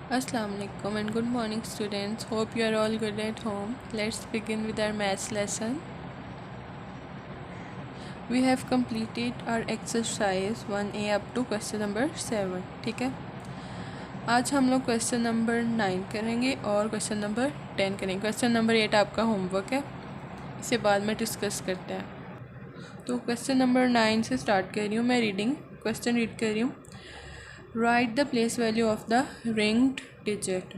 Assalamu alaikum and good morning students. Hope you are all good at home. Let's begin with our maths lesson. We have completed our exercise 1A up to question number 7. ठीक है, आज हम लोग question number 9 करेंगे और question number 10 करेंगे. Question number 8 आपका homework है, इसे बाद में डिस्कस करते हैं. तो क्वेश्चन नंबर 9 से स्टार्ट कर रही हूँ मैं. क्वेश्चन रीड कर रही हूँ. Right the place value of the ringed digit.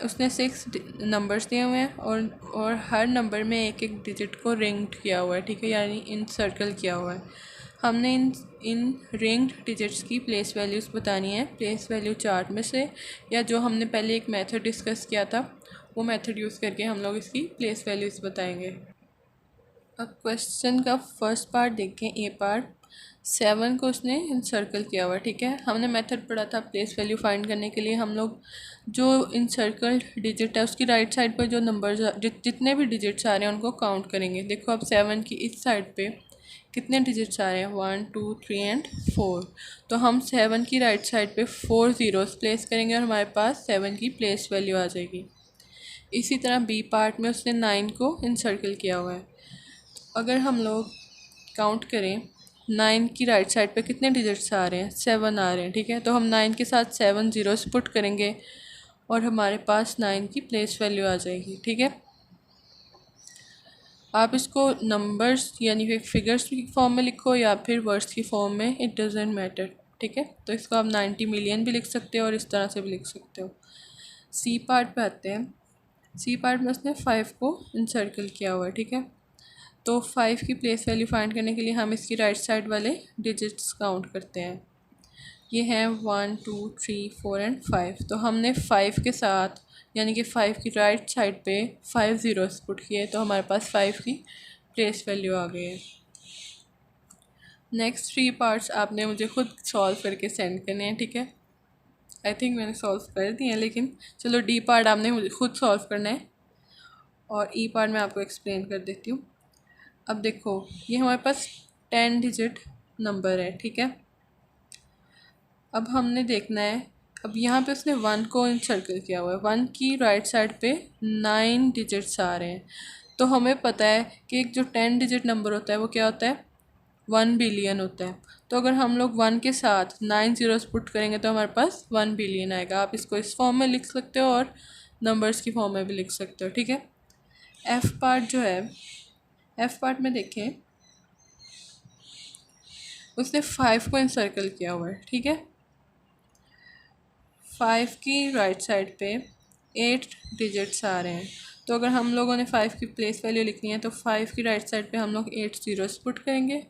उसने 6 नंबर्स दिए हुए हैं और हर नंबर में एक एक डिजिट को रिंग्ड किया हुआ है. ठीक है, यानी इन सर्कल किया हुआ है. हमने इन रिंग्ड डिजिट्स की प्लेस वैल्यूज़ बतानी है प्लेस वैल्यू चार्ट में से, या जो हमने पहले एक मेथड डिस्कस किया था वो मेथड यूज़ करके हम लोग इसकी प्लेस वैल्यूज़ बताएंगे. अब क्वेश्चन का फर्स्ट पार्ट देखें, ए पार्ट. 7 को उसने इंसर्कल किया हुआ. ठीक है, हमने मेथड पढ़ा था प्लेस वैल्यू फाइंड करने के लिए. हम लोग जो इंसर्कल्ड डिजिट है उसकी राइट साइड पर जो नंबर्स जितने भी डिजिट्स आ रहे हैं उनको काउंट करेंगे. देखो अब 7 की इस साइड पे कितने डिजिट्स आ रहे हैं, 1 2 3 एंड 4. तो हम 7 की राइट साइड पे 4 ज़ीरोस प्लेस करेंगे और हमारे पास 7 की प्लेस वैल्यू आ जाएगी. इसी तरह बी पार्ट में उसने 9 को इंसर्कल किया हुआ है. अगर हम लोग काउंट करें 9 की राइट साइड पे कितने डिजिट्स आ रहे हैं, 7 आ रहे हैं. ठीक है, तो हम 9 के साथ 7 ज़ीरोस पुट करेंगे और हमारे पास 9 की प्लेस वैल्यू आ जाएगी. ठीक है, आप इसको नंबर्स यानी कि फिगर्स की फॉर्म में लिखो या फिर वर्ड्स की फॉर्म में, इट डजेंट मैटर. ठीक है, तो इसको आप 90 मिलियन भी लिख सकते हो और इस तरह से भी लिख सकते हो. सी पार्ट पे आते हैं. सी पार्ट में उसने 5 को इंसर्कल किया हुआ है. ठीक है, तो 5 की प्लेस वैल्यू फाइंड करने के लिए हम इसकी राइट साइड वाले डिजिट्स काउंट करते हैं. ये हैं 1 2 3 4 एंड 5. तो हमने 5 के साथ यानी कि 5 की राइट साइड पे 5 ज़ीरोस पुट किए तो हमारे पास 5 की प्लेस वैल्यू आ गई है. नेक्स्ट 3 पार्ट्स आपने मुझे खुद सॉल्व करके सेंड करने हैं. ठीक है, आई थिंक मैंने सॉल्व कर दिए हैं, लेकिन चलो डी पार्ट आपने मुझे खुद सॉल्व करना है और ई पार्ट मैं आपको एक्सप्लेन कर देती हूँ. अब देखो, ये हमारे पास 10 डिजिट नंबर है. ठीक है, अब हमने देखना है. अब यहाँ पे उसने 1 को इंसर्कल किया हुआ है. 1 की राइट साइड पे 9 डिजिट्स आ रहे हैं. तो हमें पता है कि एक जो 10 डिजिट नंबर होता है वो क्या होता है, 1 बिलियन होता है. तो अगर हम लोग 1 के साथ 9 ज़ीरोस पुट करेंगे तो हमारे पास 1 बिलियन आएगा. आप इसको इस फॉर्म में लिख सकते हो और नंबर्स की फॉर्म में भी लिख सकते हो. ठीक है, एफ़ पार्ट जो है, एफ़ पार्ट में देखें उसने 5 को इंसर्कल किया हुआ है. ठीक है, 5 की राइट साइड पे 8 डिजिट्स आ रहे हैं. तो अगर हम लोगों ने 5 की प्लेस वैल्यू लिखनी है तो 5 की राइट साइड पे हम लोग 8 ज़ीरोस पुट करेंगे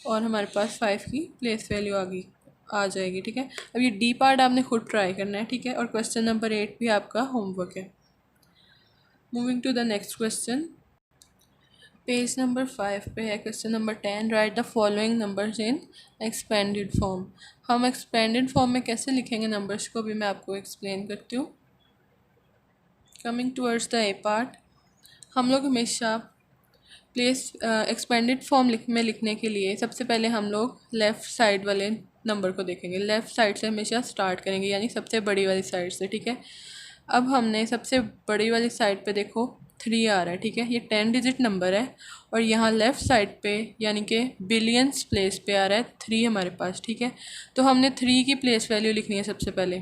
और हमारे पास 5 की प्लेस वैल्यू आ जाएगी. ठीक है, अब ये डी पार्ट आपने खुद ट्राई करना है. ठीक है, और क्वेश्चन नंबर 8 भी आपका होमवर्क है. Moving to the next question. Page number 5 पे है question number 10. Write the following numbers in expanded form. हम एक्सपेंडेड फॉर्म में कैसे लिखेंगे नंबर्स को भी मैं आपको एक्सप्लेन करती हूँ. Coming towards the A part, हम लोग हमेशा प्लेस एक्सपेंडेड फॉर्म में लिखने के लिए सबसे पहले हम लोग लेफ़्ट साइड वाले नंबर को देखेंगे. लेफ़्ट साइड से हमेशा स्टार्ट करेंगे, यानी सबसे बड़ी वाली साइड से. ठीक है, अब हमने सबसे बड़ी वाली साइड पे देखो 3 आ रहा है. ठीक है, ये 10 डिजिट नंबर है और यहाँ लेफ़्ट साइड पे यानी कि बिलियंस प्लेस पे आ रहा है 3 हमारे पास. ठीक है, तो हमने 3 की प्लेस वैल्यू लिखनी है. सबसे पहले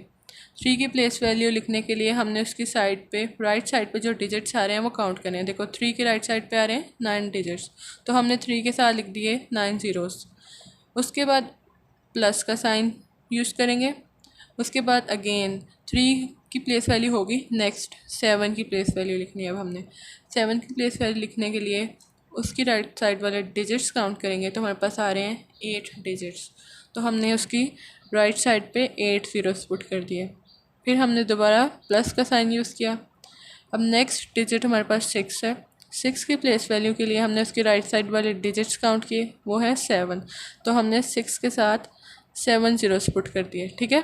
3 की प्लेस वैल्यू लिखने के लिए हमने उसकी साइड पे राइट साइड पे जो डिजिट्स आ रहे हैं वो काउंट करने हैं. देखो 3 के राइट साइड पे आ रहे हैं 9 डिजिट्स, तो हमने 3 के साथ लिख दिए 9 ज़ीरोस. उसके बाद प्लस का साइन यूज़ करेंगे. उसके बाद अगेन 3 की प्लेस वैल्यू होगी. नेक्स्ट 7 की प्लेस वैल्यू लिखनी है. अब हमने 7 की प्लेस वैल्यू लिखने के लिए उसकी राइट साइड वाले डिजिट्स काउंट करेंगे तो हमारे पास आ रहे हैं 8 डिजिट्स. तो हमने उसकी राइट साइड पे 8 ज़ीरोस पुट कर दिए. फिर हमने दोबारा प्लस का साइन यूज़ किया. अब नेक्स्ट डिजिट हमारे पास 6 है. 6 की प्लेस वैल्यू के लिए हमने उसकी राइट साइड वाले डिजिट्स काउंट किए, वो है 7. तो हमने 6 के साथ 7 ज़ीरोस पुट कर दिए. ठीक है,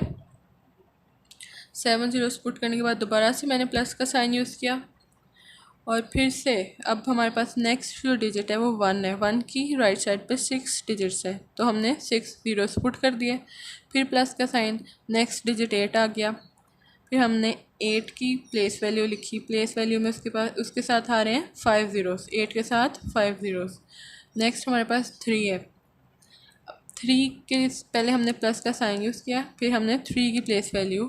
7 ज़ीरोस पुट करने के बाद दोबारा से मैंने प्लस का साइन यूज़ किया और फिर से अब हमारे पास नेक्स्ट जो डिजिट है वो 1 है. 1 की राइट साइड पे 6 डिजिट्स है तो हमने 6 ज़ीरोस पुट कर दिए. फिर प्लस का साइन, नेक्स्ट डिजिट 8 आ गया. फिर हमने 8 की प्लेस वैल्यू लिखी, प्लेस वैल्यू में उसके साथ आ रहे हैं 5 ज़ीरोस, 8 के साथ 5 ज़ीरोस। नेक्स्ट हमारे पास 3 है। 3 के पहले हमने प्लस का साइन यूज़ किया, फिर हमने 3 की प्लेस वैल्यू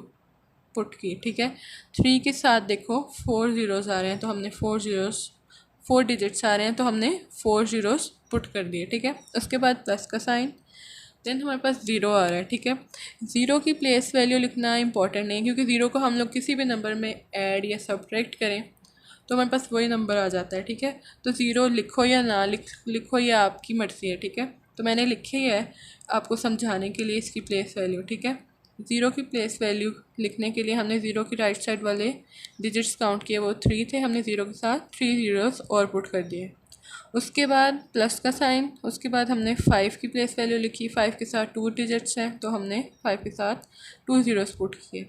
पुट की, ठीक है। 3 के साथ देखो 4 ज़ीरोज़ आ रहे हैं, तो हमने 4 डिजिट्स आ रहे हैं, तो हमने 4 ज़ीरोज़ पुट कर दिए, ठीक है। उसके बाद प्लस का साइन, देन हमारे पास ज़ीरो आ रहा है, ठीक है। ज़ीरो की प्लेस वैल्यू लिखना इंपॉर्टेंट नहीं, क्योंकि ज़ीरो को हम लोग किसी भी नंबर में ऐड या सब्ट्रैक्ट करें तो हमारे पास वही नंबर आ जाता है, ठीक है। तो ज़ीरो लिखो या ना लिखो ये आपकी मर्ज़ी है, ठीक है। तो मैंने लिखी है आपको समझाने के लिए इसकी प्लेस वैल्यू, ठीक है। ज़ीरो की प्लेस वैल्यू लिखने के लिए हमने ज़ीरो की राइट साइड वाले डिजिट्स काउंट किए, वो 3 थे, हमने ज़ीरो के साथ 3 ज़ीरोज़ और पुट कर दिए। उसके बाद प्लस का साइन, उसके बाद हमने 5 की प्लेस वैल्यू लिखी, 5 के साथ 2 डिजिट्स हैं, तो हमने 5 के साथ 2 ज़ीरोज़ पुट किए।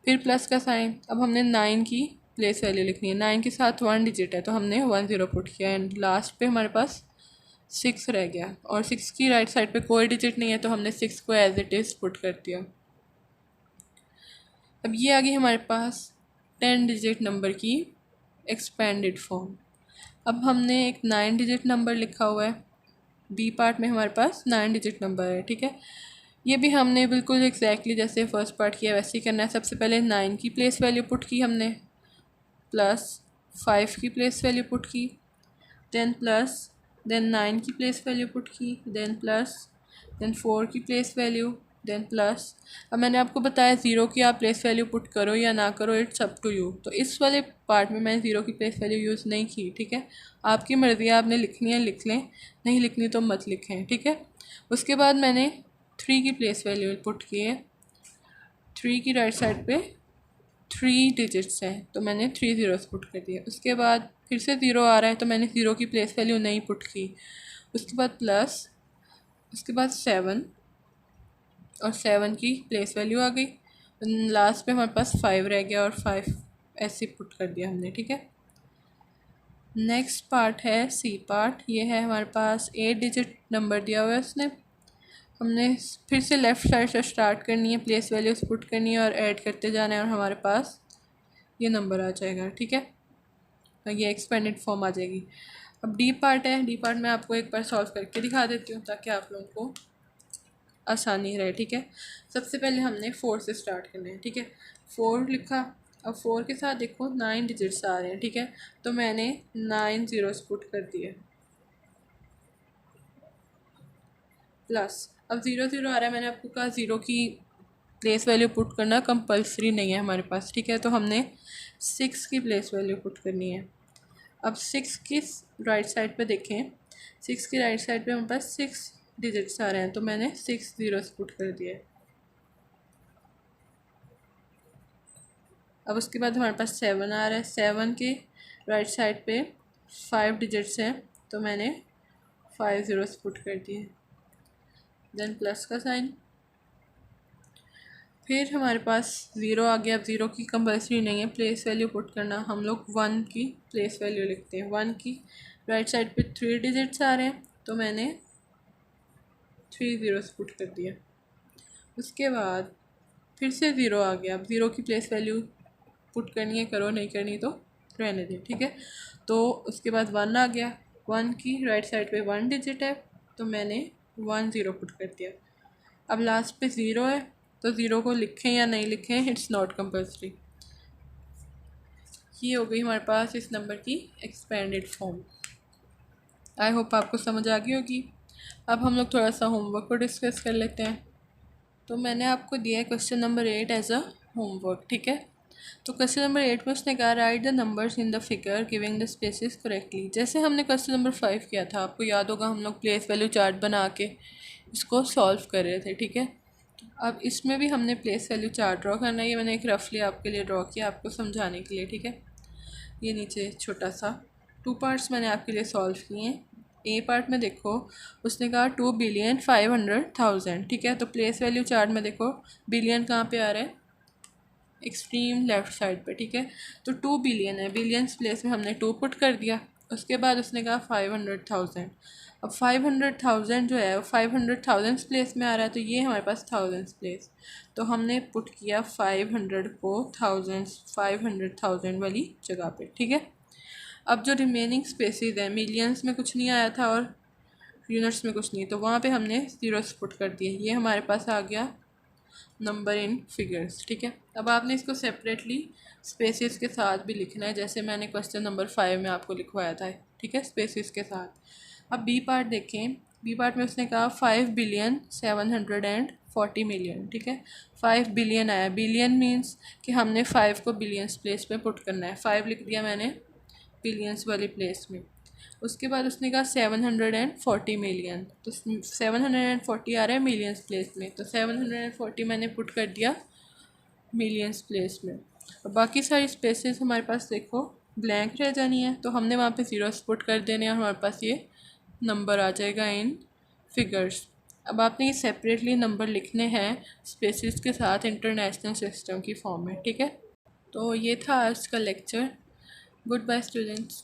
फिर प्लस का साइन, अब हमने 9 की प्लेस वैल्यू लिखनी है, 9 के साथ 1 डिजिट है, तो हमने 1 ज़ीरो पुट किया। एंड लास्ट पे हमारे पास 6 रह गया, और 6 की राइट साइड पे कोई डिजिट नहीं है, तो हमने 6 को एज इट इज़ पुट कर दिया। अब ये आ गई हमारे पास 10 डिजिट नंबर की एक्सपेंडेड फॉर्म। अब हमने एक 9 डिजिट नंबर लिखा हुआ है, बी पार्ट में हमारे पास 9 डिजिट नंबर है, ठीक है। ये भी हमने बिल्कुल एग्जैक्टली जैसे फर्स्ट पार्ट किया वैसे ही करना है। सबसे पहले 9 की प्लेस वैल्यू पुट की हमने, प्लस 5 की प्लेस वैल्यू पुट की, देन 9 की प्लेस वैल्यू पुट की, देन 4 की प्लेस वैल्यू, देन प्लस। अब मैंने आपको बताया ज़ीरो की आप प्लेस वैल्यू पुट करो या ना करो, इट्स अप टू यू। तो इस वाले पार्ट में मैंने ज़ीरो की प्लेस वैल्यू यूज़ नहीं की, ठीक है। आपकी मर्ज़ी है, आपने लिखनी है लिख लें, नहीं लिखनी तो मत लिखें, ठीक है। उसके बाद मैंने 3 की प्लेस वैल्यू पुट की है, 3 की राइट साइड पे 3 डिजिट्स हैं, तो मैंने 3 ज़ीरोज़ पुट कर दिए। उसके बाद फिर से ज़ीरो आ रहा है, तो मैंने ज़ीरो की प्लेस वैल्यू नहीं पुट की। उसके बाद प्लस, उसके बाद 7, और 7 की प्लेस वैल्यू आ गई। लास्ट पे हमारे पास 5 रह गया, और 5 ऐसे पुट कर दिया हमने, ठीक है। नेक्स्ट पार्ट है सी पार्ट। ये है हमारे पास 8 डिजिट नंबर दिया हुआ है उसने। हमने फिर से लेफ़्ट साइड से स्टार्ट करनी है, प्लेस वैल्यूज पुट करनी है और ऐड करते जाना है, और हमारे पास ये नंबर आ जाएगा, ठीक है। ये एक्सपेंडेड फॉर्म आ जाएगी। अब डी पार्ट है, डी पार्ट में आपको एक बार सॉल्व करके दिखा देती हूँ ताकि आप लोगों को आसानी रहे, ठीक है। सबसे पहले हमने 4 से स्टार्ट करना है, ठीक है। 4 लिखा, अब 4 के साथ देखो 9 डिजिट्स आ रहे हैं, ठीक है। तो मैंने 9 ज़ीरोज़ पुट कर दिए, प्लस अब 0 0 आ रहा है। मैंने आपको कहा ज़ीरो की प्लेस वैल्यू पुट करना कंपलसरी नहीं है हमारे पास, ठीक है। तो हमने 6 की प्लेस वैल्यू पुट करनी है। अब 6 की राइट साइड पे देखें, 6 की राइट साइड पे हमारे पास 6 डिजिट्स आ रहे हैं, तो मैंने 6 ज़ीरोज़ पुट कर दिए। अब उसके बाद हमारे पास 7 आ रहा है, 7 के राइट साइड पे 5 डिजिट्स हैं, तो मैंने 5 ज़ीरोज़ पुट कर दिए। देन प्लस का साइन, फिर हमारे पास ज़ीरो आ गया। अब ज़ीरो की कंपल्सरी नहीं है प्लेस वैल्यू पुट करना, हम लोग 1 की प्लेस वैल्यू लिखते हैं। 1 की राइट साइड पे 3 डिजिट्स आ रहे हैं, तो मैंने 3 ज़ीरोज़ पुट कर दिया। उसके बाद फिर से ज़ीरो आ गया। अब ज़ीरो की प्लेस वैल्यू पुट करनी है, करो, नहीं करनी तो रहने दें, ठीक है। तो उसके बाद 1 आ गया, 1 की राइट साइड पे 1 डिजिट है, तो मैंने 1 ज़ीरो पुट कर दिया। अब लास्ट पे ज़ीरो है, तो ज़ीरो को लिखें या नहीं लिखें, इट्स नॉट कंपल्सरी। ये हो गई हमारे पास इस नंबर की एक्सपेंडेड फॉर्म। आई होप आपको समझ आ गई होगी। अब हम लोग थोड़ा सा होमवर्क को डिस्कस कर लेते हैं। तो मैंने आपको दिया है question number 8 as a homework, ठीक है। तो क्वेश्चन नंबर 8 में उसने कहा write the numbers in the figure giving the spaces correctly. जैसे हमने क्वेश्चन नंबर 5 किया था, आपको याद होगा, हम लोग प्लेस वैल्यू चार्ट बना के इसको सॉल्व कर रहे थे, ठीक है। अब इसमें भी हमने प्लेस वैल्यू चार्ट ड्रॉ करना है। ये मैंने एक रफली आपके लिए ड्रॉ किया आपको समझाने के लिए, ठीक है। ये नीचे छोटा सा 2 पार्ट्स मैंने आपके लिए सॉल्व किए हैं। ए पार्ट में देखो उसने कहा 2,500,000, ठीक है। तो प्लेस वैल्यू चार्ट में देखो बिलियन कहाँ पे आ रहा है, एक्सट्रीम लेफ़्ट साइड पे, ठीक है। तो 2 बिलियन है, बिलियंस प्लेस में हमने 2 पुट कर दिया। उसके बाद उसने कहा 500,000। अब 500,000 जो है वो 500,000 प्लेस में आ रहा है, तो ये हमारे पास थाउजेंड्स प्लेस, तो हमने पुट किया 500 को थाउजेंड्स 500,000 वाली जगह पे, ठीक है। अब जो रिमेनिंग स्पेसिस है, मिलियंस में कुछ नहीं आया था और यूनिट्स में कुछ नहीं, तो वहाँ पे हमने ज़ीरोस पुट कर दिए। ये हमारे पास आ गया नंबर इन फिगर्स, ठीक है। अब आपने इसको सेपरेटली स्पेसिस के साथ भी लिखना है, जैसे मैंने क्वेश्चन नंबर 5 में आपको लिखवाया था, ठीक है, स्पेसिस के साथ। अब बी पार्ट देखें। बी पार्ट में उसने कहा 5,740,000,000, ठीक है। 5 बिलियन आया, बिलियन मीन्स कि हमने 5 को बिलियंस प्लेस पे पुट करना है। 5 लिख दिया मैंने बिलियंस वाली प्लेस में। उसके बाद उसने कहा 740 मिलियन, तो 740 आ रहा है मिलियंस प्लेस में, तो 740 मैंने पुट कर दिया मिलियंस प्लेस में। और बाकी सारी स्पेसेस हमारे पास देखो ब्लैंक रह जानी है, तो हमने वहाँ पे ज़ीरोस पुट कर देने हैं और हमारे पास ये नंबर आ जाएगा इन फिगर्स। अब आपने ये सेपरेटली नंबर लिखने हैं स्पेसेस के साथ इंटरनेशनल सिस्टम की फॉर्म में, ठीक है। तो ये था आज का लेक्चर। Good bye students.